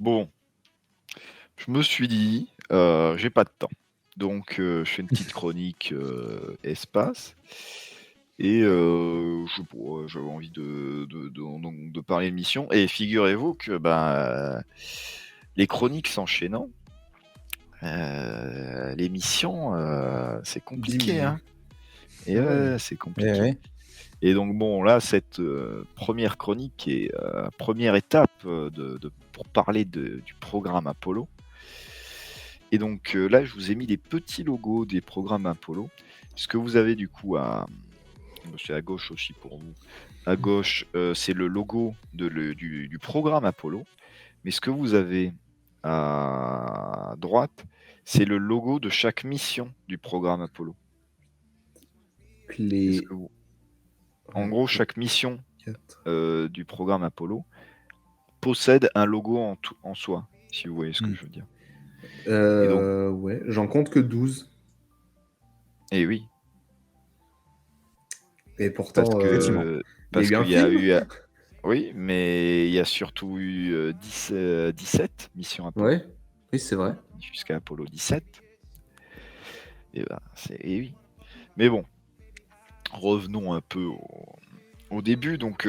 Bon, je me suis dit, j'ai pas de temps. Donc, je fais une petite chronique, espace et je sais pas, j'avais envie de parler de mission et figurez-vous que, les chroniques s'enchaînant, les missions, c'est compliqué, Diminue. hein. Et Ah ouais. ouais, c'est Eh compliqué. ouais. Et donc bon, là, cette, 1re chronique est, 1re étape, pour parler du programme Apollo. Et donc, là, je vous ai mis les petits logos des programmes Apollo. Ce que vous avez du coup c'est à gauche aussi pour vous. À gauche, c'est le logo du programme Apollo. Mais ce que vous avez à droite, c'est le logo de chaque mission du programme Apollo. Est-ce que vous en gros, chaque mission, 4. du programme Apollo possède un logo en soi, si vous voyez ce que je veux dire. Et donc Ouais, j'en compte que 12. et oui, Et pourtant, Effectivement. il y a eu un qu'il y a film. eu oui, mais il y a surtout eu, 17 missions Apollo. Ouais, oui, c'est vrai. Jusqu'à Apollo 17. Et oui. Mais bon, revenons un peu au début. Donc,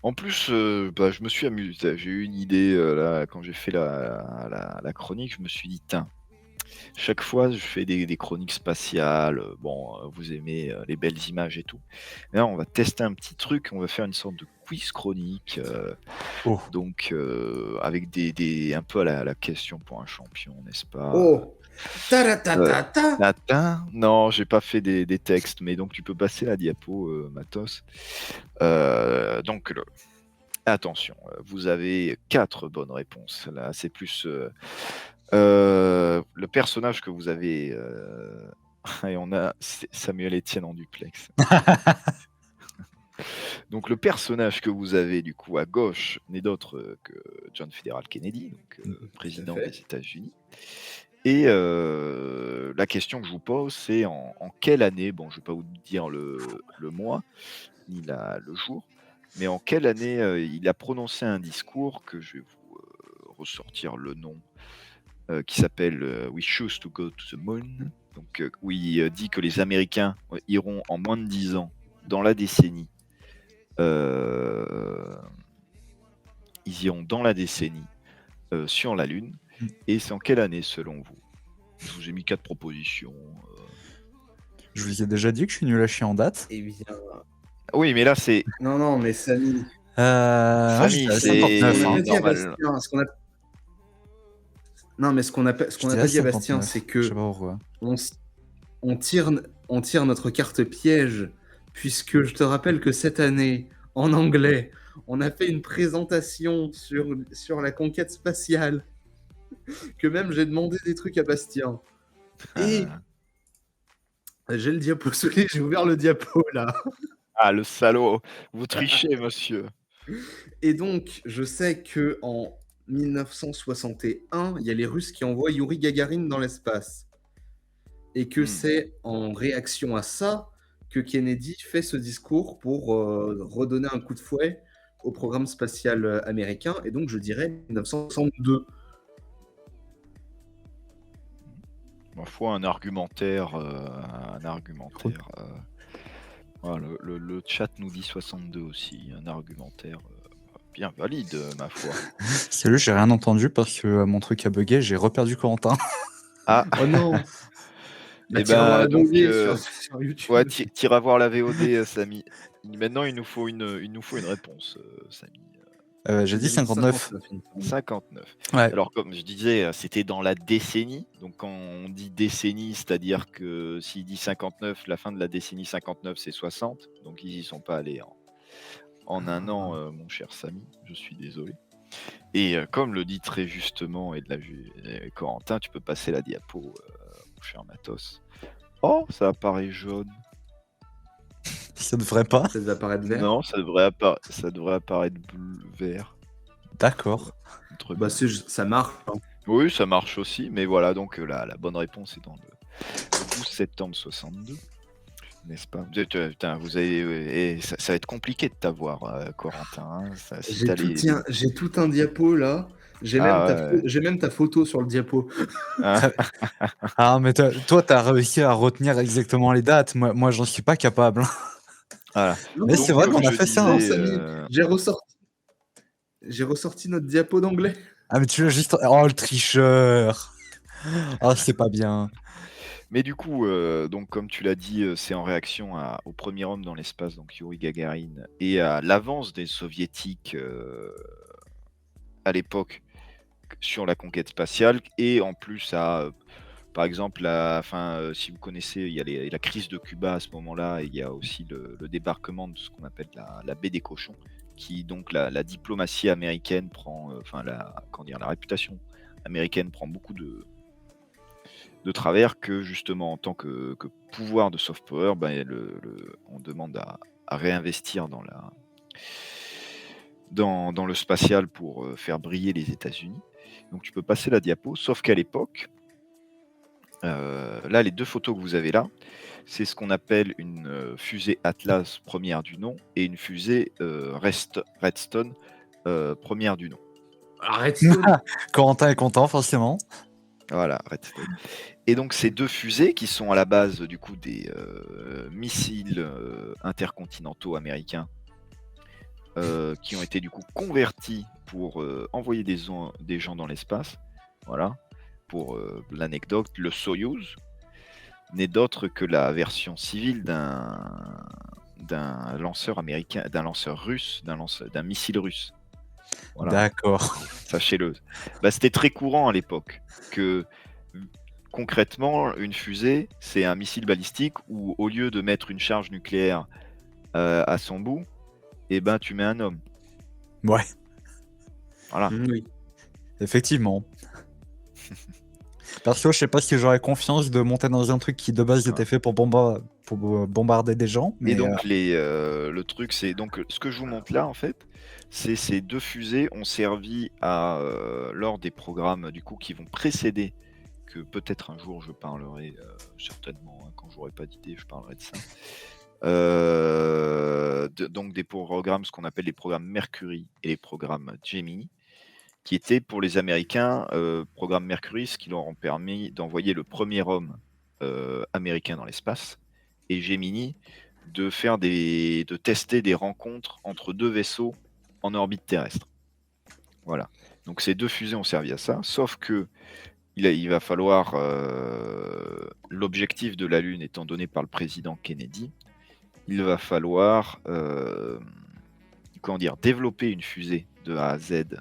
en plus, je me suis amusé. J'ai eu une idée, là, quand j'ai fait la chronique, je me suis dit: «Tain, chaque fois, je fais des chroniques spatiales, vous aimez, les belles images et tout. Là, on va tester un petit truc, on va faire une sorte de quiz chronique, Oh. donc avec des un peu à la question pour un champion, n'est-ce pas? Oh! Taratatata! Latin? Non, j'ai pas fait des textes, mais donc tu peux passer la diapo, matos. Donc attention, vous avez 4 bonnes réponses. Là, c'est plus, le personnage que vous avez, et c'est Samuel Etienne en duplex. Donc le personnage que vous avez du coup à gauche n'est d'autre, que John Fitzgerald Kennedy, donc président des États-Unis. Et la question que je vous pose, c'est en quelle année, bon je vais pas vous dire le mois, ni le jour, mais en quelle année, il a prononcé un discours que je vais vous, ressortir le nom, qui s'appelle, «We choose to go to the moon», donc où il, dit que les Américains, iront en moins de 10 ans dans la décennie, ils iront dans la décennie, sur la Lune. Et c'est en quelle année selon vous? Je vous ai mis 4 propositions. Je vous ai déjà dit que je suis nul à chier en date. Eh bien... Oui, mais là c'est... Non, mais Samy... Samy, c'est 59, hein. normal. Non, mais ce qu'on n'a pas dit à Bastien, c'est que je sais pas pourquoi. on tire notre carte piège, puisque je te rappelle que cette année, en anglais, on a fait une présentation sur la conquête spatiale, que même j'ai demandé des trucs à Bastien. Et j'ai le diapo sous les yeux, j'ai ouvert le diapo là. Ah, le salaud! Vous trichez, monsieur. Et donc, je sais que en 1961, il y a les Russes qui envoient Yuri Gagarin dans l'espace. Et que c'est en réaction à ça que Kennedy fait ce discours pour redonner un coup de fouet au programme spatial américain. Et donc, je dirais 1962. Ma foi, un argumentaire. Voilà, le chat nous dit 62 aussi, un argumentaire bien valide, ma foi. Salut, j'ai rien entendu parce que mon truc a bugué, j'ai reperdu Corentin. Ah. Oh non. Donc, sur YouTube. ouais, t'iras voir la VOD, Samy. Maintenant, il nous faut une réponse, Samy. J'ai dit 59. 59. Ouais. Alors, comme je disais, c'était dans la décennie. Donc, quand on dit décennie, c'est-à-dire que s'il dit 59, la fin de la décennie 59, c'est 60. Donc, ils y sont pas allés en un an, mon cher Samy. Je suis désolé. Et comme le dit très justement Corentin, tu peux passer la diapo, mon cher Matos. Oh, ça apparaît jaune. Ça devrait pas. Ça devrait apparaître vert. Non, ça devrait apparaître vert. D'accord. Ça marche. Hein. Oui, ça marche aussi, mais voilà, donc la bonne réponse est dans le 12 septembre 62. n'est-ce pas? Putain, vous avez et ça va être compliqué de t'avoir, Corentin, hein, ça si tu les J'ai tout un diapo là. ah ouais, J'ai même ta photo sur le diapo. ah, Ah, mais toi, t'as réussi à retenir exactement les dates. Moi, j'en suis pas capable, hein. voilà. Non, Mais mais c'est Donc c'est vrai pas comme qu'on a je fait ça, non, hein. disais, Samy. J'ai ressorti notre diapo d'anglais. Ah, mais tu l'as juste. Oh, le tricheur. Ah, c'est pas bien. mais du coup, donc comme tu l'as dit, c'est en réaction au premier homme dans l'espace, donc Youri Gagarin et à l'avance des soviétiques, à l'époque sur la conquête spatiale et en plus par exemple, si vous connaissez, il y a la crise de Cuba à ce moment-là et il y a aussi le débarquement de ce qu'on appelle la baie des cochons, qui donc la diplomatie américaine prend, comment dire? La réputation américaine prend beaucoup de travers que justement en tant que pouvoir de soft power, ben, on demande à réinvestir dans le spatial pour, faire briller les États-Unis. Donc tu peux passer la diapo, sauf qu'à l'époque, là, les 2 photos que vous avez là, c'est ce qu'on appelle une, fusée Atlas première du nom et une fusée, Redstone, première du nom. Redstone. Corentin est content, forcément. Voilà, Redstone et donc ces 2 fusées qui sont à la base, du coup, des, missiles, intercontinentaux américains, qui ont été, du coup, convertis pour, envoyer des gens dans l'espace. Voilà, pour, l'anecdote, le Soyouz n'est d'autre que la version civile d'un lanceur américain, d'un lanceur russe, d'un missile russe. Voilà, D'accord. sachez-le. Bah, c'était très courant à l'époque que concrètement, une fusée, c'est un missile balistique où au lieu de mettre une charge nucléaire à son bout, eh ben tu mets un homme. Ouais, Voilà. Oui. effectivement. Perso, je sais pas si j'aurais confiance de monter dans un truc qui de base était fait pour bombarder des gens, Et mais donc le truc, c'est donc ce que je vous montre là en fait, c'est ces 2 fusées ont servi lors des programmes du coup qui vont précéder, que peut-être un jour je parlerai, certainement, hein, quand j'aurai pas d'idée, je parlerai de ça. Donc des programmes, ce qu'on appelle les programmes Mercury et les programmes Gemini, qui étaient pour les Américains, programme Mercury, ce qui leur ont permis d'envoyer le premier homme, américain dans l'espace et Gemini de tester des rencontres entre 2 vaisseaux en orbite terrestre. Voilà. Donc ces 2 fusées ont servi à ça, sauf que il va falloir, l'objectif de la Lune étant donné par le président Kennedy, il va falloir, comment dire? Développer une fusée de A à Z,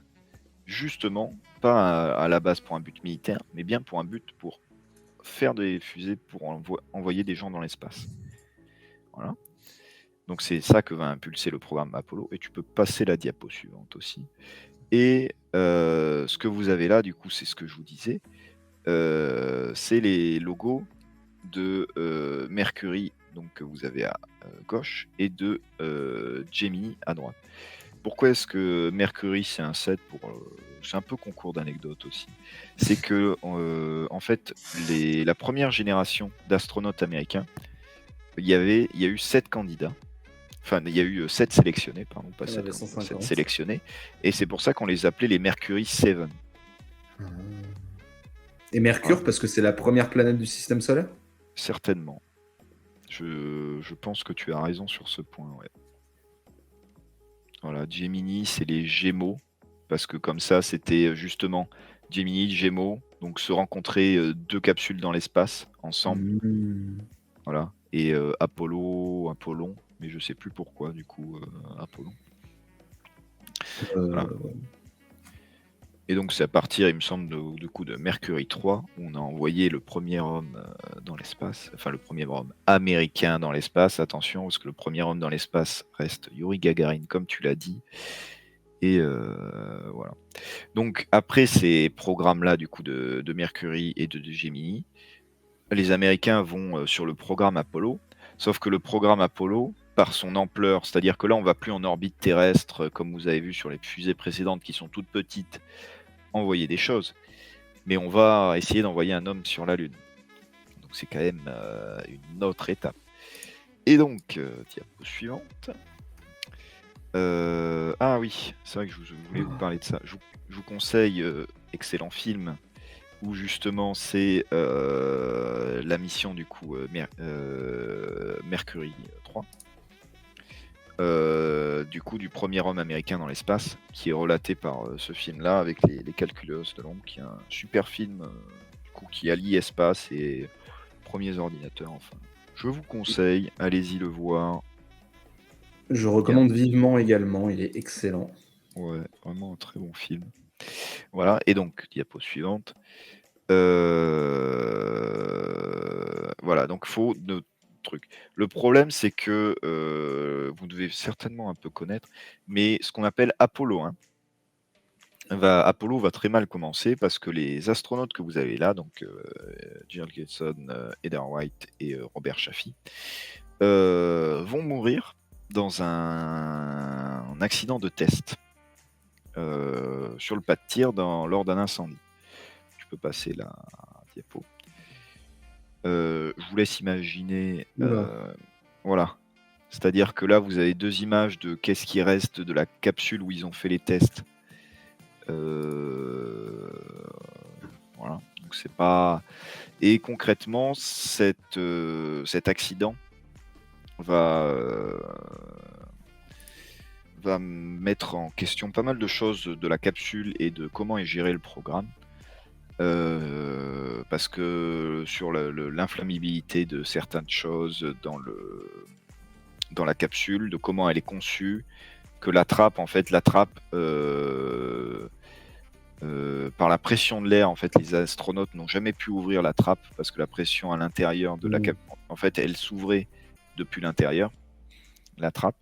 justement, pas à la base pour un but militaire, mais bien pour un but pour faire des fusées pour envoyer des gens dans l'espace. Voilà. Donc c'est ça que va impulser le programme Apollo et tu peux passer la diapo suivante aussi et ce que vous avez là, du coup, c'est ce que je vous disais, c'est les logos de, Mercury, donc que vous avez à, gauche et de, Gemini à droite. Pourquoi est-ce que Mercury, c'est un 7 c'est un peu concours d'anecdotes aussi. C'est que, en fait, la première génération d'astronautes américains, il y a eu 7 candidats. Enfin, il y a eu 7 sélectionnés, pardon, pas Il y en 7 avait candidats, 150. 7 sélectionnés. Et c'est pour ça qu'on les appelait les Mercury 7. Et Mercure, parce que c'est la première planète du système solaire? Certainement. Je pense que tu as raison sur ce point, ouais. Voilà, Gemini, c'est les Gémeaux, parce que comme ça, c'était justement Gemini, Gémeaux, donc se rencontrer 2 capsules dans l'espace ensemble, voilà. Et Apollon, mais je sais plus pourquoi du coup, Apollon. Voilà. Ouais. Et donc c'est à partir, il me semble, du coup de Mercury 3 où on a envoyé le premier homme dans l'espace, enfin le premier homme américain dans l'espace, attention, parce que le premier homme dans l'espace reste Youri Gagarin, comme tu l'as dit. Et voilà. Donc après ces programmes-là, du coup de Mercury et de Gemini, les Américains vont sur le programme Apollo, sauf que le programme Apollo, par son ampleur, c'est-à-dire que là on va plus en orbite terrestre, comme vous avez vu sur les fusées précédentes qui sont toutes petites, envoyer des choses, mais on va essayer d'envoyer un homme sur la Lune. Donc c'est quand même une autre étape. Et donc, diapo suivante. Ah oui, c'est vrai que je voulais vous parler de ça. Je vous conseille, excellent film, où justement c'est la mission du coup Mercury 3. Du coup du premier homme américain dans l'espace, qui est relaté par ce film-là avec les calculeuses de l'ombre, qui est un super film du coup, qui allie espace et premiers ordinateurs. Enfin, je vous conseille, allez-y le voir. Je recommande vivement également, il est excellent. Ouais, vraiment un très bon film. Voilà, et donc, diapo suivante. Voilà, donc faut de trucs. Le problème, c'est que vous devez certainement un peu connaître, mais ce qu'on appelle Apollo 1, Apollo va très mal commencer parce que les astronautes que vous avez là, donc Jill Gateson, Heather White et Robert Chaffee, vont mourir dans un accident de test sur le pas de tir lors d'un incendie. Tu peux passer la diapo. Je vous laisse imaginer. Voilà. C'est-à-dire que là, vous avez deux images de qu'est-ce qui reste de la capsule où ils ont fait les tests. Voilà. Donc c'est pas. Et concrètement, cet accident va mettre en question pas mal de choses de la capsule et de comment est géré le programme. Parce que sur l'inflammabilité de certaines choses dans la capsule, de comment elle est conçue, que la trappe, par la pression de l'air, en fait, les astronautes n'ont jamais pu ouvrir la trappe parce que la pression à l'intérieur de la capsule, en fait, elle s'ouvrait depuis l'intérieur, la trappe,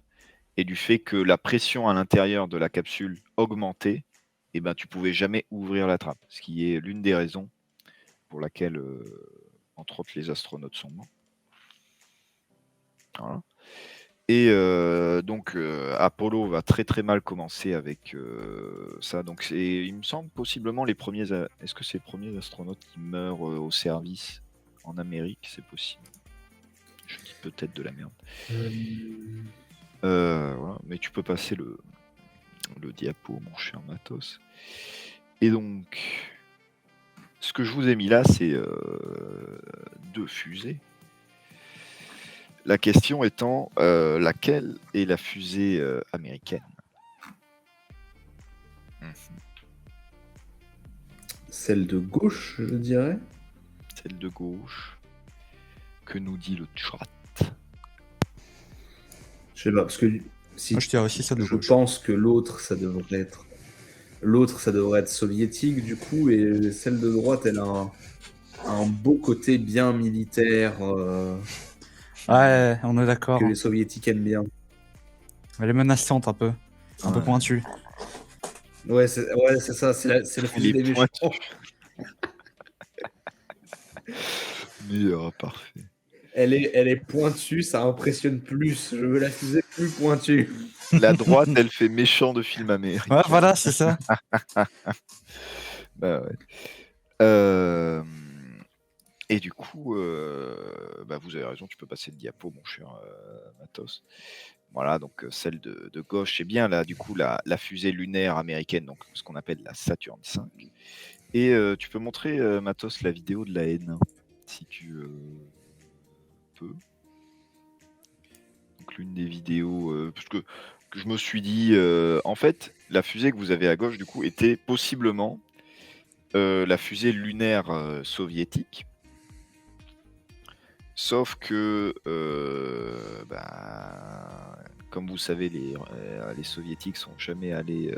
et du fait que la pression à l'intérieur de la capsule augmentait, et ben, tu pouvais jamais ouvrir la trappe, ce qui est l'une des raisons pour laquelle, entre autres, les astronautes sont morts. Voilà. Et donc Apollo va très très mal commencer avec ça. Donc il me semble possiblement les premiers. Est-ce que c'est les premiers astronautes qui meurent au service en Amérique? C'est possible. Je dis peut-être de la merde. Voilà. Mais tu peux passer le diapo, mon cher Matos. Et donc, ce que je vous ai mis là, c'est 2 fusées. La question étant, laquelle est la fusée américaine? Celle de gauche, je dirais. Celle de gauche. Que nous dit le chat? Je sais pas, parce que si Moi, je dirais aussi celle de je gauche. pense que l'autre, ça devrait être soviétique, du coup, et celle de droite, elle a un beau côté bien militaire Ouais, on est d'accord. que les soviétiques aiment bien. Elle est menaçante un peu. Un peu Ouais. pointue. Ouais, c'est ça, c'est la fusée des méchants. Meilleur, parfait. Elle est pointue, ça impressionne plus. Je veux la fusée plus pointue. La droite, elle fait méchant de film américain. Ouais, voilà, c'est ça. Bah ouais. Et du coup, bah vous avez raison, tu peux passer le diapo, mon cher Matos. Voilà, donc celle de gauche, c'est bien là, du coup, la fusée lunaire américaine, donc ce qu'on appelle la Saturn V. Et tu peux montrer, Matos, la vidéo de la N1, si tu peux. Donc l'une des vidéos, parce que je me suis dit, en fait, la fusée que vous avez à gauche, du coup, était possiblement la fusée lunaire soviétique. Sauf que, comme vous savez, les soviétiques sont jamais allés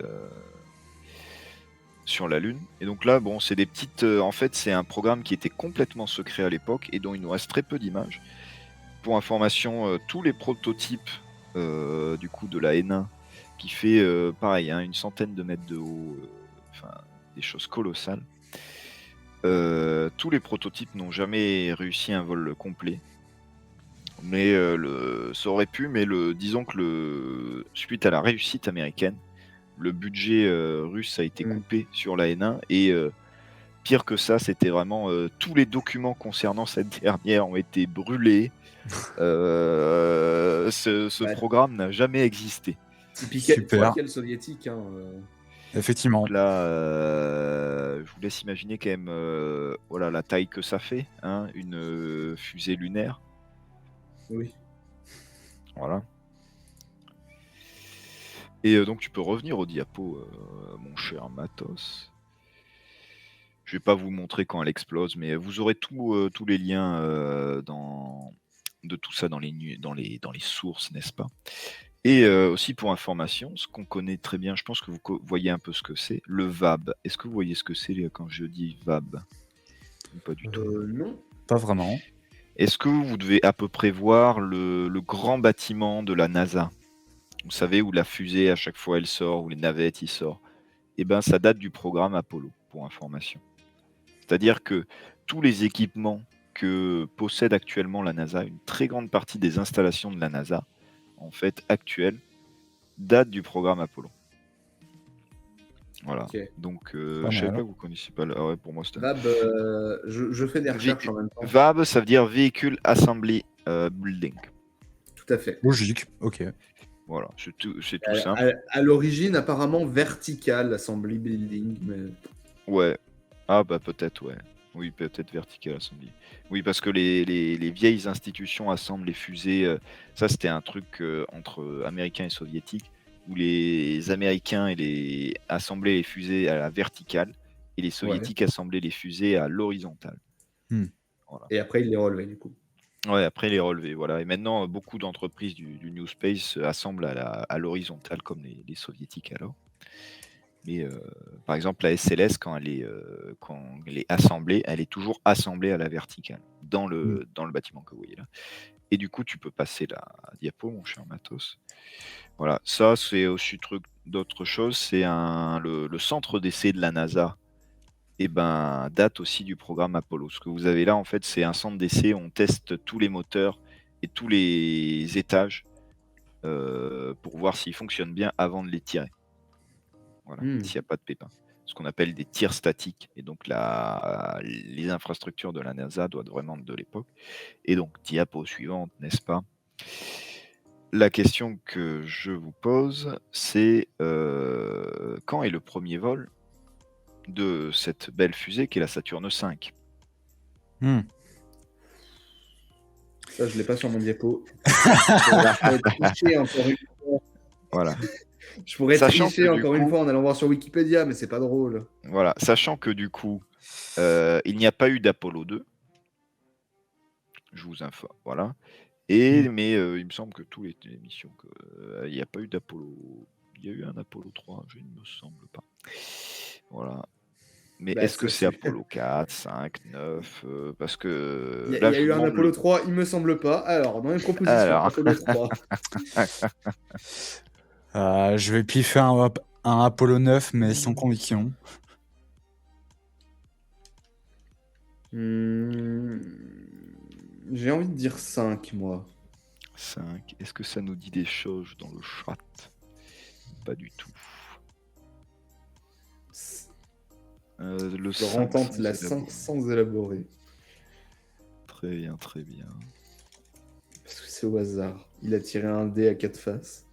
sur la Lune. Et donc là, bon, c'est des petites. En fait, c'est un programme qui était complètement secret à l'époque et dont il nous reste très peu d'images. Pour information, tous les prototypes du coup de la N1 qui fait pareil, hein, une centaine de mètres de haut, des choses colossales. Tous les prototypes n'ont jamais réussi un vol complet. Mais ça aurait pu, mais disons que suite à la réussite américaine, le budget russe a été coupé sur la N1 et Pire que ça, c'était vraiment tous les documents concernant cette dernière ont été brûlés. Ce Ouais. programme n'a jamais existé. Typiquel Super. soviétique. Hein, Effectivement. Donc là, je vous laisse imaginer quand même voilà, la taille que ça fait, hein, une fusée lunaire. Oui. Voilà. Et donc tu peux revenir au diapo, mon cher Matos. Je vais pas vous montrer quand elle explose, mais vous aurez tous les liens de tout ça dans les sources, n'est-ce pas? Et aussi pour information, ce qu'on connaît très bien, je pense que vous voyez un peu ce que c'est, le VAB. Est-ce que vous voyez ce que c'est quand je dis VAB? Ou pas du tout. Non. Pas vraiment. Est-ce que vous devez à peu près voir le grand bâtiment de la NASA? Vous savez, où la fusée, à chaque fois, elle sort, où les navettes, ils sortent. Eh ben, ça date du programme Apollo, pour information. C'est-à-dire que tous les équipements que possède actuellement la NASA, une très grande partie des installations de la NASA, en fait, actuelles, datent du programme Apollo. Voilà. Ok. Donc, Pas je savais mal. pas que vous connaissiez pas. Ouais, pour moi, c'était Vab, je fais des recherches en même temps. VAB, ça veut dire Vehicle Assembly Building. Tout à fait. Logique. Ok. Voilà, c'est tout simple. À l'origine, apparemment vertical, Assembly Building. Mais... Ouais. Ah bah peut-être, ouais. Oui, peut-être Vertical Assembly. Oui, parce que les vieilles institutions assemblent les fusées. Ça, c'était un truc entre Américains et Soviétiques, où les Américains assemblaient les fusées à la verticale, et les Soviétiques assemblaient les fusées à l'horizontale. Voilà. Et après, il les relevait, du coup. Ouais, après les relevés, voilà. Et maintenant, beaucoup d'entreprises du New Space assemblent à l'horizontale, comme les Soviétiques alors. Mais par exemple, la SLS, quand elle est assemblée, elle est toujours assemblée à la verticale, dans le bâtiment que vous voyez là. Et du coup, tu peux passer la diapo, mon cher Matos. Voilà, ça, c'est aussi d'autres choses. C'est le centre d'essai de la NASA, et ben, date aussi du programme Apollo. Ce que vous avez là, en fait, c'est un centre d'essai où on teste tous les moteurs et tous les étages pour voir s'ils fonctionnent bien avant de les tirer. Voilà, s'il n'y a pas de pépins. Ce qu'on appelle des tirs statiques. Et donc, les infrastructures de la NASA doivent vraiment de l'époque. Et donc, diapo suivante, n'est-ce pas? La question que je vous pose, c'est quand est le premier vol de cette belle fusée qui est la Saturne V? Ça, je l'ai pas sur mon diapo. Je pourrais tricher encore une fois. Voilà. Je pourrais Sachant tricher que, encore une fois en allant voir sur Wikipédia, mais c'est pas drôle. Voilà, sachant que du coup, il n'y a pas eu d'Apollo 2. Je vous informe, voilà. Mais il me semble que tous les missions, il n'y a pas eu d'Apollo. Il y a eu un Apollo 3, je ne me semble pas. Voilà. Mais Bah, est-ce que ça, c'est c'est- Apollo 4, 5, 9 parce que Il y là, a je eu vous un demande Apollo 3, il me semble pas. Alors, dans les propositions, Alors. Apollo 3. Je vais piffer un Apollo 9, mais sans conviction. J'ai envie de dire 5, moi. 5. Est-ce que ça nous dit des choses dans le chat? Pas du tout. Le Je 5 rentente sans la élaborer. 5 sans élaborer. Très bien, très bien. Parce que c'est au hasard. Il a tiré un dé à 4 faces.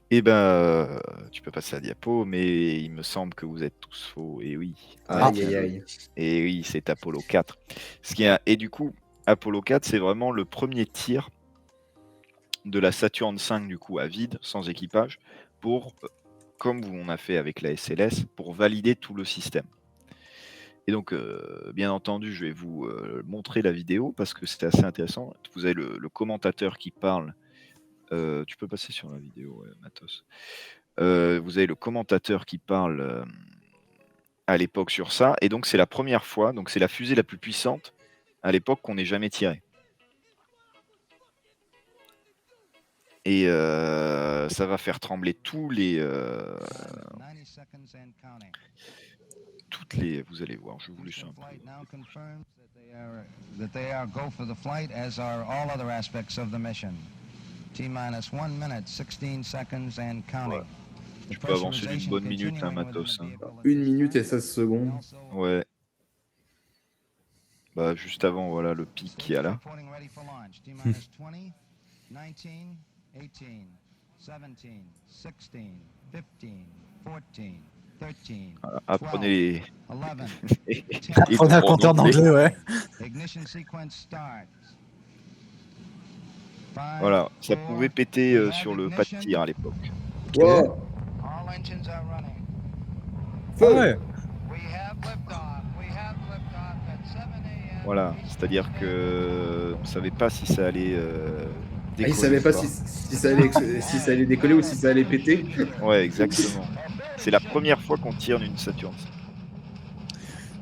Eh ben, tu peux passer à la diapo, mais il me semble que vous êtes tous faux. Et oui. Aïe, aïe, aïe. Et oui, c'est Apollo 4. Et du coup, Apollo 4, c'est vraiment le premier tir de la Saturne V, du coup, à vide, sans équipage, pour, comme on a fait avec la SLS, pour valider tout le système. Et donc, bien entendu, je vais vous montrer la vidéo parce que c'était assez intéressant. Vous avez le commentateur qui parle. Tu peux passer sur la vidéo, Matos. Vous avez le commentateur qui parle à l'époque sur ça. Et donc, c'est la première fois, donc c'est la fusée la plus puissante à l'époque qu'on ait jamais tirée. Et ça va faire trembler vous allez voir, je vous laisse un peu. That they are go for the flight, as are all other aspects of the mission. T-minus 1 minute, 16 seconds and counting. Tu peux avancer d'une bonne minute un matos. Hein. 1 minute et 16 secondes. Ouais. Bah, juste avant, voilà, le pic qu'il y a là. Voilà, apprenez les On a un compteur d'anglais, ouais. Voilà, ça pouvait péter sur le pas de tir à l'époque. Wow. Feu. Ouais. Voilà, c'est-à-dire que on savait pas si ça allait décoller. Ils savaient pas ou si ça allait décoller ou si ça allait péter. Ouais, exactement. C'est la première fois qu'on tire d'une Saturn 5.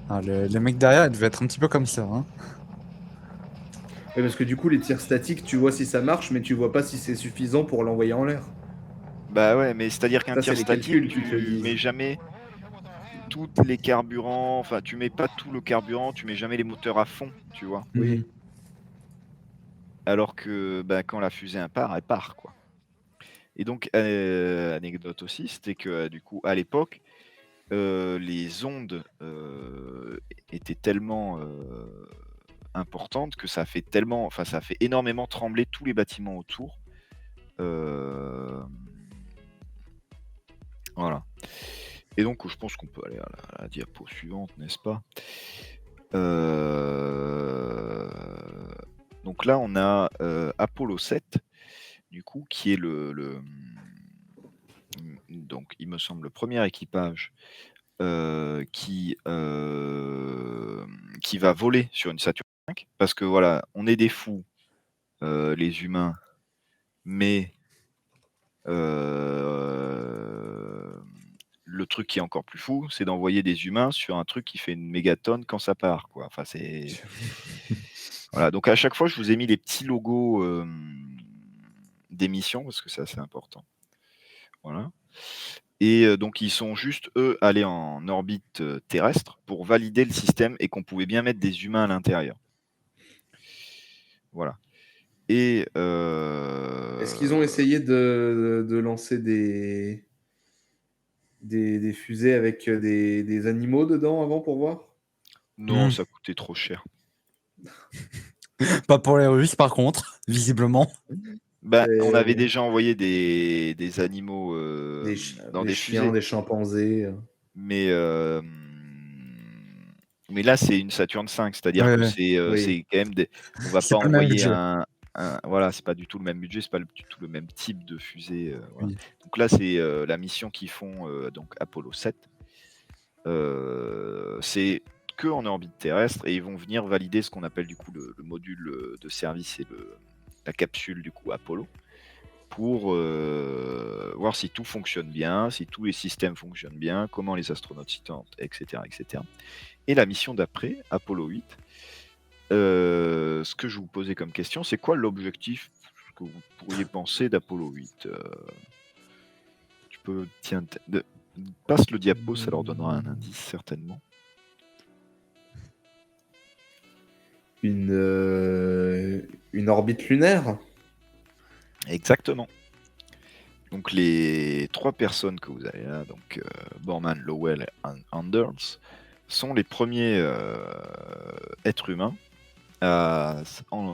Ah, les mecs derrière, ils devaient être un petit peu comme ça. Hein. Ouais, parce que du coup, les tirs statiques, tu vois si ça marche, mais tu vois pas si c'est suffisant pour l'envoyer en l'air. Bah ouais, mais c'est-à-dire qu'un Ça, tir c'est les statique, calculs qui te le tu disent. mets jamais tous les carburants, enfin tu mets pas tout le carburant, tu mets jamais les moteurs à fond, tu vois. Oui. Alors que bah, quand la fusée part, elle part quoi. Et donc anecdote aussi, c'était que du coup à l'époque, les ondes étaient tellement importantes que ça a fait énormément trembler tous les bâtiments autour. Voilà. Et donc je pense qu'on peut aller à la diapo suivante, n'est-ce pas? Donc là on a Apollo 7, du coup, qui est donc il me semble le premier équipage qui va voler sur une Saturn 5, parce que voilà, on est des fous, les humains, mais le truc qui est encore plus fou, c'est d'envoyer des humains sur un truc qui fait une mégatonne quand ça part, quoi. Enfin, c'est voilà. Donc à chaque fois, je vous ai mis les petits logos d'émissions parce que c'est assez important. Voilà. Et donc ils sont juste, eux, allés en orbite terrestre pour valider le système et qu'on pouvait bien mettre des humains à l'intérieur. Voilà. Et Est-ce qu'ils ont essayé de lancer des fusées avec des animaux dedans avant pour voir? non, ça coûtait trop cher. Pas pour les Russes, par contre, visiblement. Bah, on avait déjà envoyé des animaux dans des des chiens, fusées. des chimpanzés. Mais là, c'est une Saturn 5, c'est-à-dire Ouais, que ouais. c'est quand même on va C'est pas pas le même envoyer budget. voilà, c'est pas du tout le même budget, c'est pas du tout le même type de fusée. Voilà. Oui. Donc là, c'est la mission qu'ils font donc Apollo 7. C'est que en orbite terrestre et ils vont venir valider ce qu'on appelle du coup le module de service et la capsule du coup Apollo pour voir si tout fonctionne bien, si tous les systèmes fonctionnent bien, comment les astronautes s'y tentent, etc., etc. Et la mission d'après, Apollo 8, ce que je vous posais comme question, c'est quoi l'objectif que vous pourriez penser d'Apollo 8 Tu peux, tiens, passe le diapo, ça leur donnera un indice certainement. Une orbite lunaire? Exactement. Donc les 3 personnes que vous avez là, donc Borman, Lowell et Anders, sont les premiers êtres humains à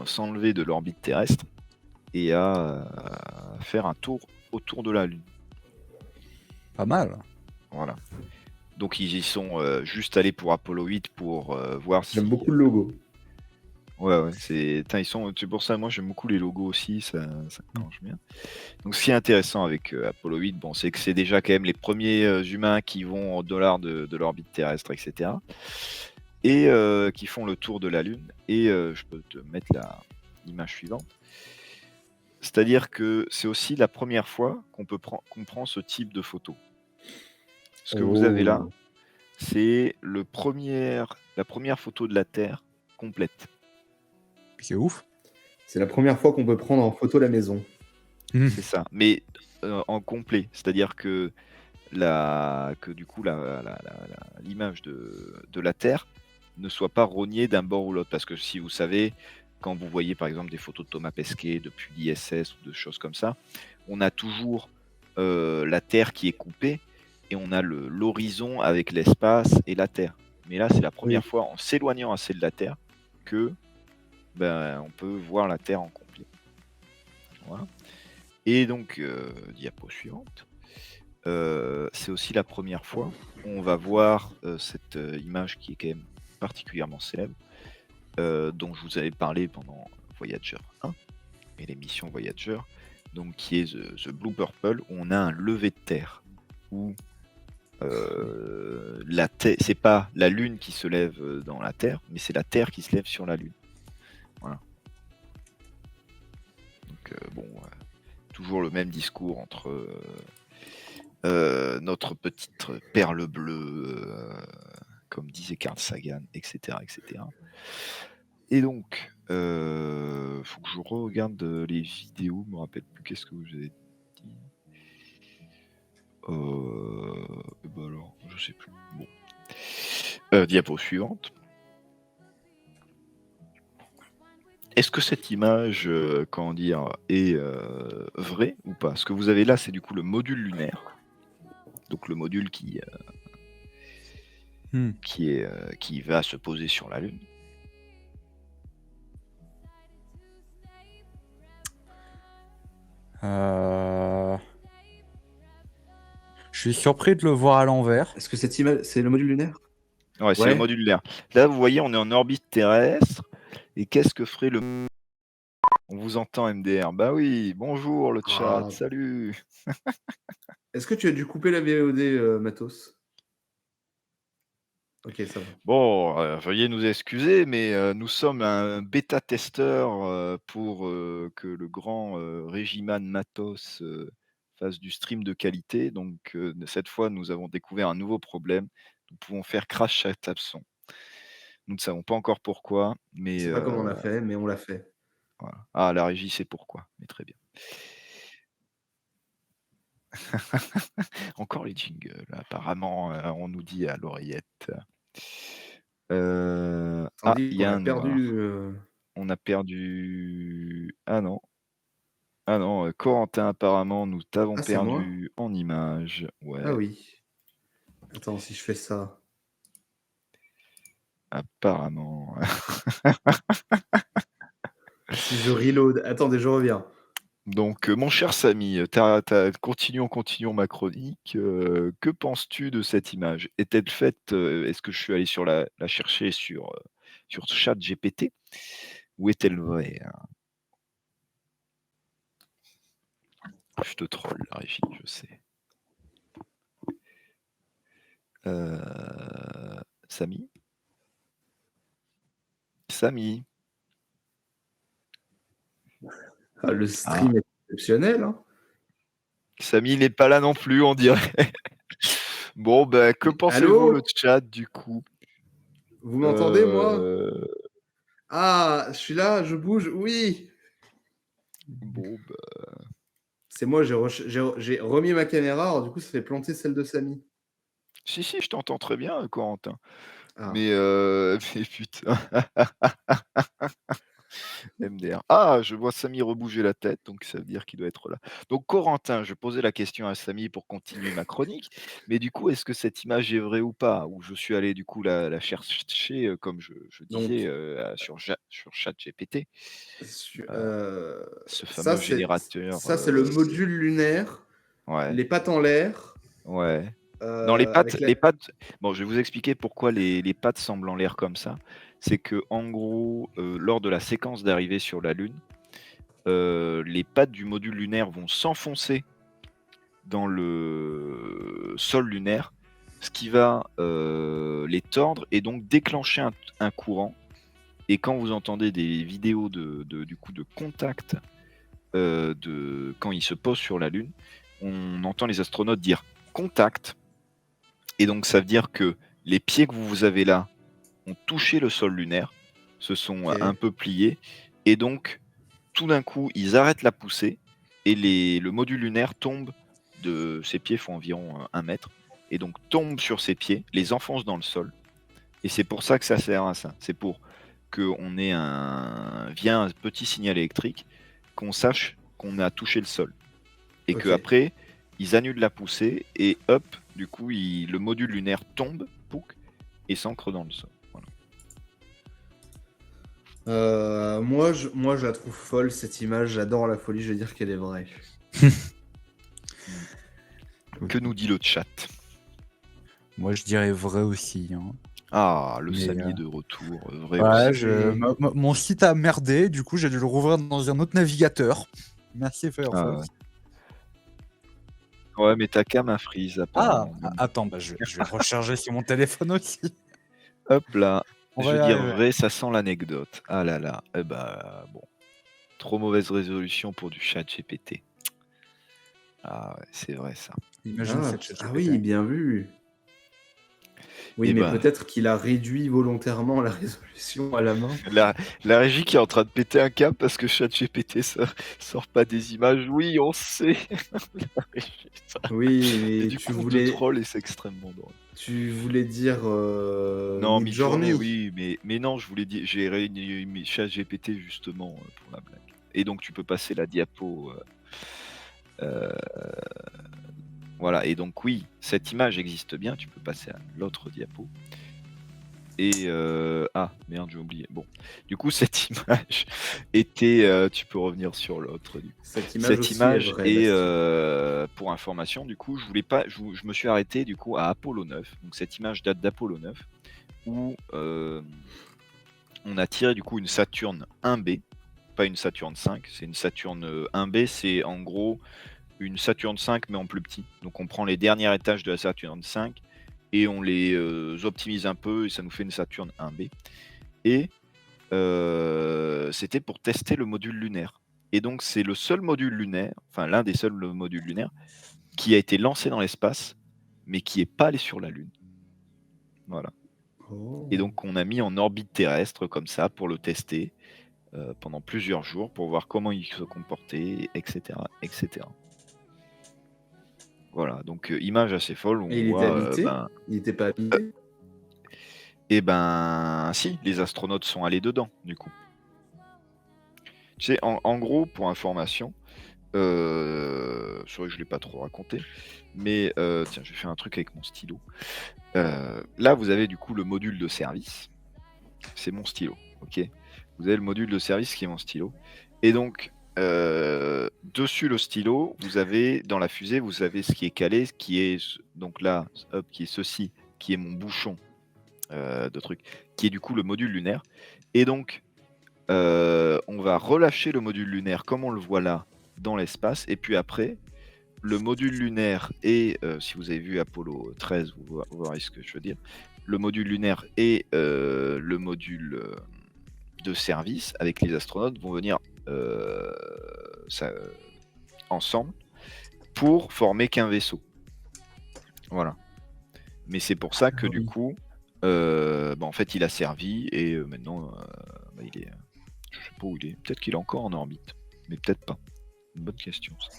s'enlever de l'orbite terrestre et à faire un tour autour de la Lune. Pas mal. Voilà. Donc ils y sont juste allés pour Apollo 8 pour voir si... J'aime beaucoup le logo. Ouais, c'est pour ça, moi j'aime beaucoup les logos aussi, ça marche bien. Donc ce qui est intéressant avec Apollo 8, bon, c'est que c'est déjà quand même les premiers humains qui vont au-delà de l'orbite terrestre, etc. Et qui font le tour de la Lune. Et je peux te mettre l'image suivante. C'est-à-dire que c'est aussi la première fois qu'on prend ce type de photo. Ce que vous avez là, c'est la première photo de la Terre complète. C'est ouf. C'est la première fois qu'on peut prendre en photo la maison. C'est ça, mais en complet, c'est-à-dire que du coup l'image de la Terre ne soit pas rognée d'un bord ou l'autre, parce que si vous savez, quand vous voyez par exemple des photos de Thomas Pesquet depuis l'ISS ou de choses comme ça, on a toujours la Terre qui est coupée et on a l'horizon avec l'espace et la Terre. Mais là, c'est la première fois, en s'éloignant assez de la Terre, que on peut voir la Terre en complet. Voilà. Et donc, diapo suivante. C'est aussi la première fois où on va voir cette image qui est quand même particulièrement célèbre, dont je vous avais parlé pendant Voyager 1 et l'émission Voyager, donc qui est The Blue Purple, où on a un lever de terre, où c'est pas la Lune qui se lève dans la Terre, mais c'est la Terre qui se lève sur la Lune. Voilà. Donc toujours le même discours entre notre petite perle bleue, comme disait Carl Sagan, etc. etc. Et donc, faut que je regarde les vidéos, je me rappelle plus qu'est-ce que vous avez dit. Alors, je sais plus. Bon. Diapo suivante. Est-ce que cette image, est vraie ou pas? Ce que vous avez là, c'est du coup le module lunaire. Donc le module qui va se poser sur la Lune. Je suis surpris de le voir à l'envers. Est-ce que cette image, c'est le module lunaire? Ouais, c'est le module lunaire. Là, vous voyez, on est en orbite terrestre. Et qu'est-ce que ferait le... On vous entend, MDR. Bah oui, bonjour le chat, salut. Est-ce que tu as dû couper la VOD, Matos? Ok, ça va. Bon, veuillez nous excuser, mais nous sommes un bêta-testeur pour que le grand Régiman Matos fasse du stream de qualité. Donc, cette fois, nous avons découvert un nouveau problème. Nous pouvons faire crash cet absent. Nous ne savons pas encore pourquoi, mais... Je sais pas comment on l'a fait, mais on l'a fait. Voilà. Ah, la régie sait pourquoi, mais très bien. Encore les jingles, apparemment, on nous dit à l'oreillette. Il y a un perdu. On a perdu. Ah non. Ah non, Corentin, apparemment, nous t'avons perdu en image. Ouais. Ah oui. Attends, si je fais ça. Apparemment. Si je reload. Attendez, je reviens. Donc, mon cher Samy, continuons ma chronique. Que penses-tu de cette image? Est-elle faite, est-ce que je suis allé la chercher sur ChatGPT ou est-elle vraie? Je te troll, la régie, je sais. Samy? Samy? Ah, le stream est exceptionnel. Hein. Samy n'est pas là non plus, on dirait. Bon, que pensez-vous le chat du coup? Vous m'entendez, moi? Ah, je suis là, je bouge, oui. Bon, C'est moi, j'ai remis ma caméra, alors du coup, ça fait planter celle de Samy. Si, je t'entends très bien, Corentin. Ah. Mais putain. MDR. Ah, je vois Samy rebouger la tête, donc ça veut dire qu'il doit être là. Donc Corentin, je posais la question à Samy pour continuer ma chronique, mais du coup, est-ce que cette image est vraie ou pas? Ou je suis allé du coup la chercher, comme je disais, sur ChatGPT. Ce fameux générateur. Ça, c'est le module lunaire. Ouais. Les pattes en l'air. Ouais. Non, les pattes. Bon, je vais vous expliquer pourquoi les pattes semblent en l'air comme ça. C'est que, en gros, lors de la séquence d'arrivée sur la Lune, les pattes du module lunaire vont s'enfoncer dans le sol lunaire, ce qui va les tordre et donc déclencher un courant. Et quand vous entendez des vidéos du coup de contact quand ils se posent sur la Lune, on entend les astronautes dire contact. Et donc ça veut dire que les pieds que vous avez là ont touché le sol lunaire, se sont un peu pliés, et donc tout d'un coup ils arrêtent la poussée, et le module lunaire tombe ses pieds font environ 1 mètre, et donc tombe sur ses pieds, les enfonce dans le sol. Et c'est pour ça que ça sert à ça. C'est pour qu'on ait via un petit signal électrique, qu'on sache qu'on a touché le sol. Et qu'après, ils annulent la poussée et hop, du coup, le module lunaire tombe, pouc, et s'ancre dans le sol. Voilà. Moi, je la trouve folle, cette image. J'adore la folie, je vais dire qu'elle est vraie. Que nous dit le chat? Moi, je dirais vrai aussi. Hein. Ah, le Mais, Samy est de retour, vrai Ouais, aussi. mon site a merdé, du coup, j'ai dû le rouvrir dans un autre navigateur. Merci Firefox. Ouais, mais ta cam a freeze apparemment. Attends, bah, je vais recharger sur mon téléphone aussi. Hop là, On je va veux y dire arriver. vrai, ça sent l'anecdote. Ah là là, eh bah bon. Trop mauvaise résolution pour du chat GPT. Ah ouais, c'est vrai ça. Imagine cette ChatGPT. Ah oui, bien vu. Oui, Eh mais ben, peut-être qu'il a réduit volontairement la résolution à la main. la régie qui est en train de péter un câble parce que ChatGPT sort pas des images. Oui, on sait. La régie, ça. Oui, Et mais du tu coup, voulais, de troll et c'est extrêmement drôle. tu voulais dire Non, Midjourney. oui, mais non, je voulais dire, j'ai réuni ChatGPT justement pour la blague. Et donc tu peux passer la diapo. Voilà, et donc oui, cette image existe bien, tu peux passer à l'autre diapo. Et ah merde, j'ai oublié. Bon, du coup cette image était, tu peux revenir sur l'autre. Du coup. Cette image Cette aussi image est vraie. est, Bastien. pour information, du coup, je voulais pas, je me suis arrêté du coup à Apollo 9. Donc cette image date d'Apollo 9 où on a tiré du coup une Saturne 1B, pas une Saturne 5, c'est une Saturne 1B, c'est en gros une Saturne 5 mais en plus petit. Donc on prend les derniers étages de la Saturne 5 et on les optimise un peu et ça nous fait une Saturne 1B. Et c'était pour tester le module lunaire. Et donc c'est le seul module lunaire, enfin l'un des seuls modules lunaires, qui a été lancé dans l'espace, mais qui n'est pas allé sur la Lune. Voilà. Oh. Et donc on a mis en orbite terrestre comme ça pour le tester pendant plusieurs jours pour voir comment il se comportait, etc. etc. Voilà, donc image assez folle où Et on il était voit habité Il n'était pas habité et ben si, les astronautes sont allés dedans du coup. Tu sais, en gros, pour information, c'est vrai que je ne l'ai pas trop raconté, mais tiens, je vais faire un truc avec mon stylo. Là, vous avez du coup le module de service. C'est mon stylo, ok. Vous avez le module de service qui est mon stylo. Et donc, dessus le stylo, vous avez, dans la fusée, vous avez ce qui est calé, ce qui est, donc là, hop, qui est ceci, qui est mon bouchon de truc, qui est du coup le module lunaire. Et donc, on va relâcher le module lunaire comme on le voit là, dans l'espace. Et puis après, le module lunaire et, si vous avez vu Apollo 13, vous verrez ce que je veux dire. Le module lunaire et le module de service avec les astronautes vont venir ensemble pour former qu'un vaisseau. Voilà. Mais c'est pour ça que du coup, en fait, il a servi et maintenant, il est, je sais pas où il est. Peut-être qu'il est encore en orbite, mais peut-être pas. Une bonne question. Ça.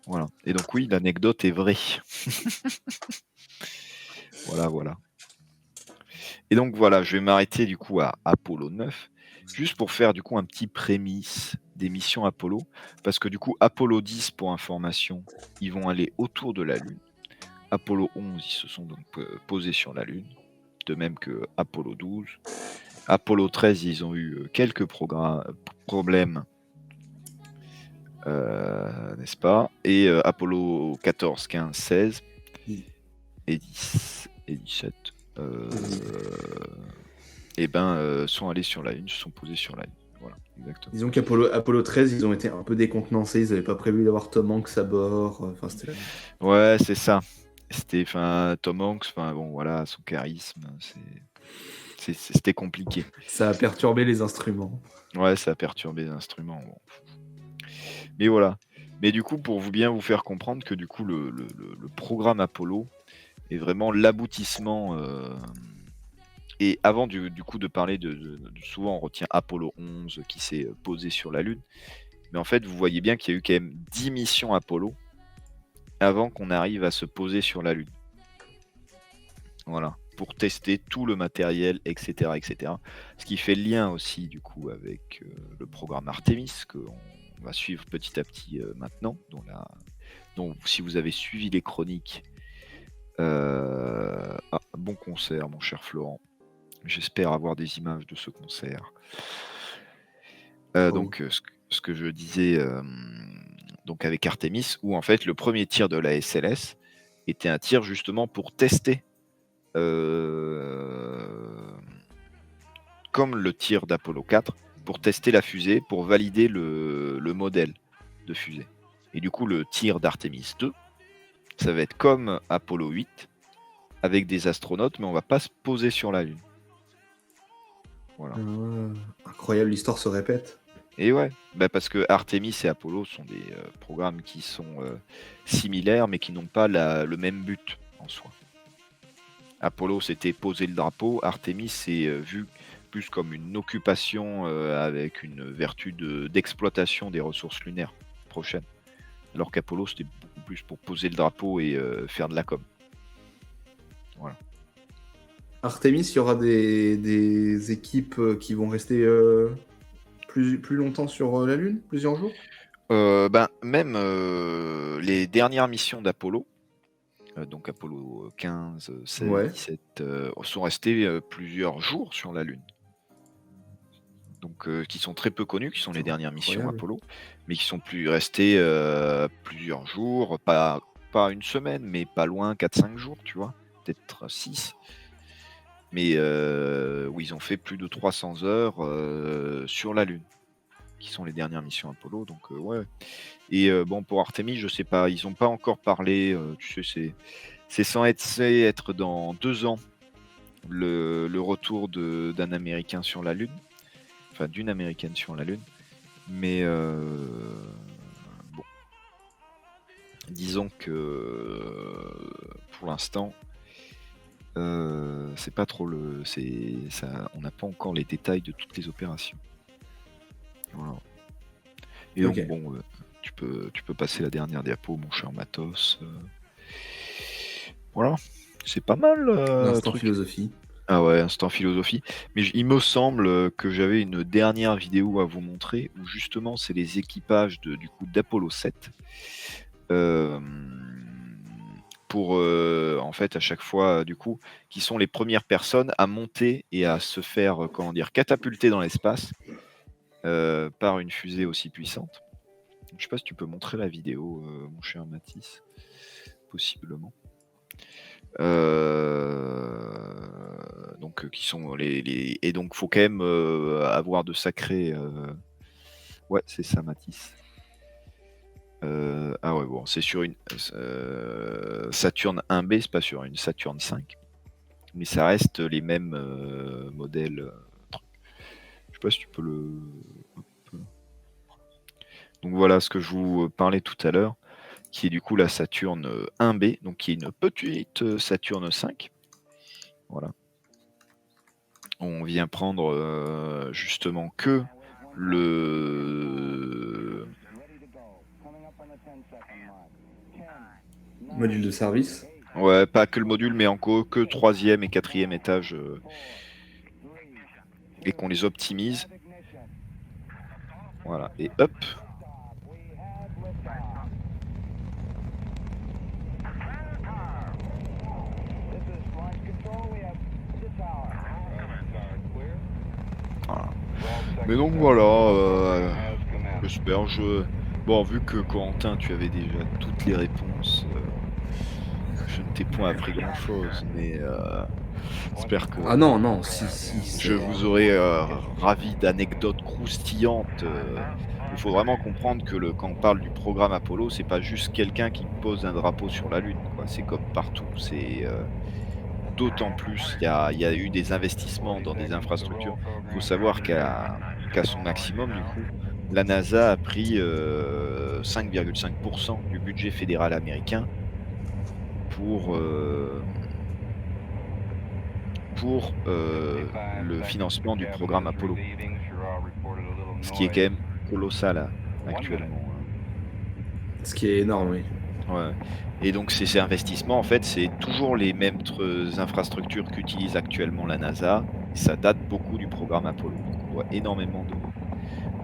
Voilà. Et donc oui, l'anecdote est vraie. Voilà. Et donc voilà, je vais m'arrêter du coup à Apollo 9, juste pour faire du coup un petit prémisse des missions Apollo, parce que du coup Apollo 10, pour information, ils vont aller autour de la Lune. Apollo 11, ils se sont donc posés sur la Lune, de même que Apollo 12. Apollo 13, ils ont eu quelques problèmes, n'est-ce pas? Et Apollo 14, 15, 16 et 10 et 17 sont allés sur la Lune, se sont posés sur la Lune. Voilà, exactement. Disons qu'Apollo 13, ils ont été un peu décontenancés, ils n'avaient pas prévu d'avoir Tom Hanks à bord. Enfin, c'était... Ouais, c'est ça. C'était, Tom Hanks, bon, voilà, son charisme, c'était compliqué. Ça a perturbé les instruments. Ouais, ça a perturbé les instruments. Bon. Mais voilà. Mais du coup, pour bien vous faire comprendre que du coup, le programme Apollo est vraiment l'aboutissement. Et avant du coup de parler souvent on retient Apollo 11 qui s'est posé sur la Lune. Mais en fait, vous voyez bien qu'il y a eu quand même 10 missions Apollo avant qu'on arrive à se poser sur la Lune. Voilà, pour tester tout le matériel, etc., etc. Ce qui fait le lien aussi du coup avec le programme Artemis qu'on va suivre petit à petit maintenant, dont donc si vous avez suivi les chroniques, bon concert, mon cher Florent. J'espère avoir des images de ce concert. Oh Donc, ce que je disais, donc avec Artemis, où en fait le premier tir de la SLS était un tir justement pour tester, comme le tir d'Apollo 4, pour tester la fusée, pour valider le modèle de fusée. Et du coup, le tir d'Artemis 2, ça va être comme Apollo 8, avec des astronautes, mais on va pas se poser sur la Lune. Voilà. Incroyable, l'histoire se répète. Et ouais, parce que Artemis et Apollo sont des programmes qui sont similaires, mais qui n'ont pas le même but en soi. Apollo, c'était poser le drapeau. Artemis, c'est vu plus comme une occupation avec une vertu d'exploitation des ressources lunaires prochaines. Alors qu'Apollo, c'était beaucoup plus pour poser le drapeau et faire de la com. Voilà. Artemis, il y aura des équipes qui vont rester plus longtemps sur la Lune, plusieurs jours. Même les dernières missions d'Apollo, donc Apollo 15, 16, Ouais. 17, sont restées plusieurs jours sur la Lune. Donc qui sont très peu connus, qui sont les dernières missions Incroyable. Apollo, mais qui sont restés plusieurs jours, pas une semaine, mais pas loin, 4-5 jours, tu vois, peut-être 6. Mais où ils ont fait plus de 300 heures sur la Lune, qui sont les dernières missions Apollo, donc ouais. Et bon, pour Artemis, je sais pas, ils n'ont pas encore parlé, tu sais, c'est censé être dans 2 ans le retour d'un Américain sur la Lune, enfin d'une Américaine sur la Lune, mais bon, disons que pour l'instant, c'est pas trop on n'a pas encore les détails de toutes les opérations. Voilà. Et Ok. donc bon, tu peux passer la dernière diapo, mon cher Matos. Voilà, c'est pas mal. L'instant truc. philosophie. Ah ouais, instant philosophie. Mais il me semble que j'avais une dernière vidéo à vous montrer où justement c'est les équipages du coup d'Apollo 7. Pour en fait à chaque fois du coup qui sont les premières personnes à monter et à se faire catapulter dans l'espace par une fusée aussi puissante. Je sais pas si tu peux montrer la vidéo, mon cher Mathis, possiblement. Donc qui sont et donc faut quand même avoir de sacrés ouais, c'est ça, Mathis. Ah ouais, bon, c'est sur une Saturn 1B, c'est pas sur une Saturn 5, mais ça reste les mêmes modèles. Je sais pas si tu peux le. Hop. Donc voilà ce que je vous parlais tout à l'heure, qui est du coup la Saturn 1B, donc qui est une petite Saturn 5. Voilà. On vient prendre justement que le Module de service. ouais, pas que le module, mais encore que 3e et 4e étage et qu'on les optimise. Voilà, et hop. Voilà. Mais donc voilà, j'espère. Bon, vu que Corentin, tu avais déjà toutes les réponses, je ne t'ai point appris grand chose, mais j'espère que Ah non, si. je vous aurai ravi d'anecdotes croustillantes. Il faut vraiment comprendre que quand on parle du programme Apollo, c'est pas juste quelqu'un qui pose un drapeau sur la Lune, quoi. C'est comme partout. C'est d'autant plus, il y a eu des investissements dans des infrastructures. Il faut savoir qu'à son maximum, du coup, la NASA a pris 5,5% du budget fédéral américain pour le financement du programme Apollo. Ce qui est quand même colossal actuellement. Ce qui est énorme, oui. Ouais. Et donc ces investissements, en fait, c'est toujours les mêmes infrastructures qu'utilise actuellement la NASA. Ça date beaucoup du programme Apollo. Donc on doit énormément de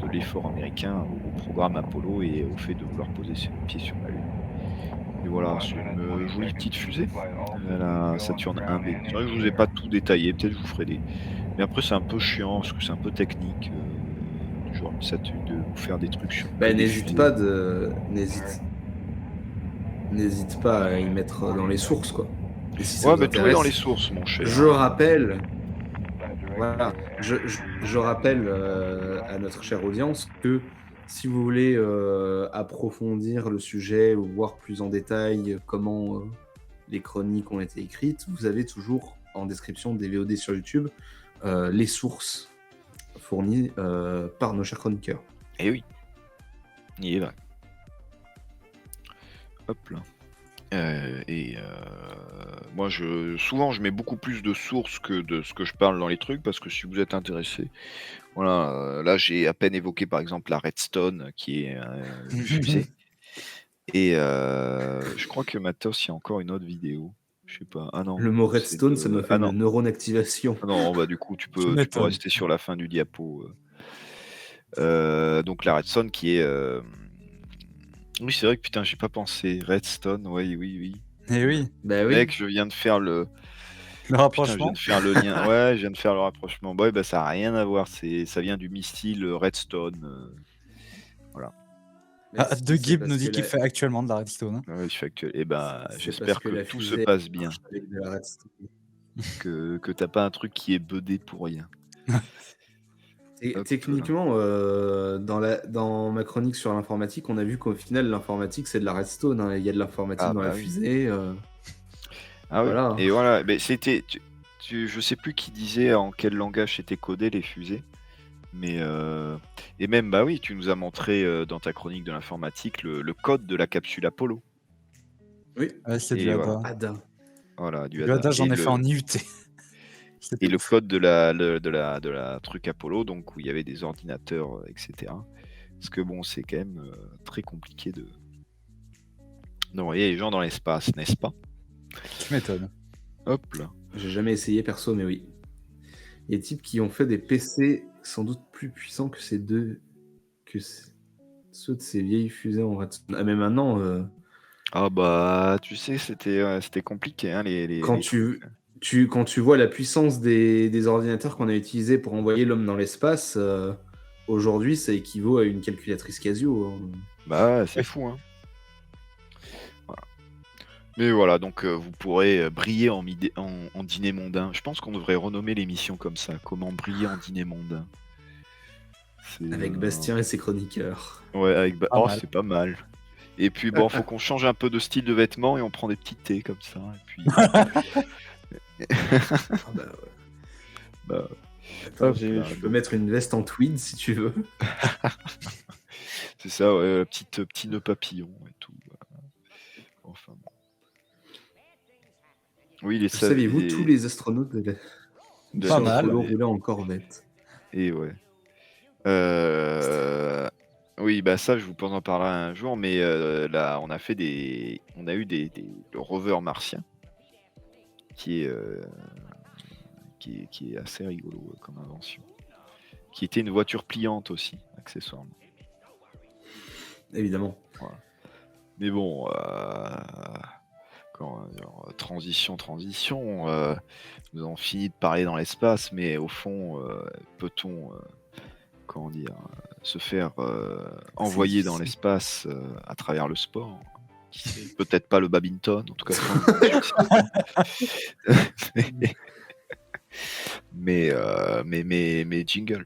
l'effort américain au programme Apollo et au fait de vouloir poser ses pieds sur la Lune. Et voilà, c'est une jolie petite fusée, la Saturn 1B. C'est vrai que je vous ai pas tout détaillé, peut-être je vous ferai des mais après c'est un peu chiant parce que c'est un peu technique, genre de vous faire des trucs sur Bah, que des n'hésite fusées. pas n'hésite pas à y mettre dans les sources, quoi. Et si ça Ouais, vous mais tout est dans les intéresse, sources, mon cher. je rappelle, voilà, je rappelle à notre chère audience que si vous voulez approfondir le sujet ou voir plus en détail comment les chroniques ont été écrites, vous avez toujours en description des VOD sur YouTube les sources fournies par nos chers chroniqueurs. Eh oui, il est vrai. Hop là. Moi, souvent, je mets beaucoup plus de sources que de ce que je parle dans les trucs, parce que si vous êtes intéressé, voilà, là, j'ai à peine évoqué, par exemple, la Redstone, qui est une fusée. Et je crois que Matos, il y a encore une autre vidéo. Je sais pas. Ah non. Le mot c'est redstone, ça m'a fait Ah non. une neurone activation. Ah non, bah du coup, tu peux m'étonnes. rester sur la fin du diapo. Donc la Redstone qui est. Oui, c'est vrai que putain, j'ai pas pensé. Redstone, oui. Et oui, Bah oui. Mec, je viens de faire le. le Putain, je viens rapprochement. de faire le lien. Ouais, je viens de faire le rapprochement. Ouais, bah ça a rien à voir. Ça vient du missile Redstone. Voilà. Merci, De c'est Gib parce nous dit que qu'il la- fait actuellement de la redstone. Hein. Ouais, je fais actuel. Et ben, c'est j'espère parce que que la tout se fusée passe bien. marche avec de la redstone. Que t'as pas un truc qui est budé pour rien. Hop, Techniquement, dans ma chronique sur l'informatique, on a vu qu'au final, l'informatique, c'est de la redstone. Hein. Il y a de l'informatique Ah, dans bah la oui. fusée. Ah oui. Voilà. Et voilà. Mais c'était. Je sais plus qui disait en quel langage étaient codées les fusées. Mais et même bah oui, tu nous as montré dans ta chronique de l'informatique le code de la capsule Apollo. Oui. Ouais, c'est Et du voilà. Ada. Ada. Voilà, du Du ADA. Ada, j'en Et ai fait en IUT. C'était et le ouf. code de la truc Apollo, donc où il y avait des ordinateurs, etc. Parce que bon, c'est quand même très compliqué d'envoyer les gens dans l'espace, n'est-ce pas? Tu m'étonnes. Hop là. J'ai jamais essayé perso, mais oui. Il y a des types qui ont fait des PC sans doute plus puissants que ceux de ces vieilles fusées en redstone. Ah, mais maintenant, Ah bah, tu sais, c'était compliqué, hein, quand les trucs. quand tu vois la puissance des ordinateurs qu'on a utilisés pour envoyer l'homme dans l'espace, aujourd'hui, ça équivaut à une calculatrice Casio. Hein. Bah, c'est fou, hein. Voilà. Mais voilà, donc vous pourrez briller en dîner mondain. Je pense qu'on devrait renommer l'émission comme ça. Comment briller en dîner mondain. Avec Bastien et ses chroniqueurs. Ouais, Pas oh, mal. c'est pas mal. Et puis bon, faut qu'on change un peu de style de vêtements et on prend des petits thés comme ça. Et puis. Ah bah ouais. Bah, Attends, hop je là, peux donc. mettre une veste en tweed si tu veux. C'est ça, ouais, petit nœud papillon et tout. Enfin bon. Oui, Saviez-vous tous les astronautes de de Pas sur mal. Apollo roulaient en corvette. Et ouais. Oui, bah ça, je vous peux en parler un jour, mais là, on a eu le rover martien, qui est, qui est assez rigolo comme invention, qui était une voiture pliante aussi, accessoirement. Évidemment. Voilà. Mais bon, transition, nous avons fini de parler dans l'espace, mais au fond, peut-on, comment dire, se faire envoyer dans difficile. l'espace à travers le sport? Qui sait? Peut-être pas le badminton, en tout cas. mais jingle.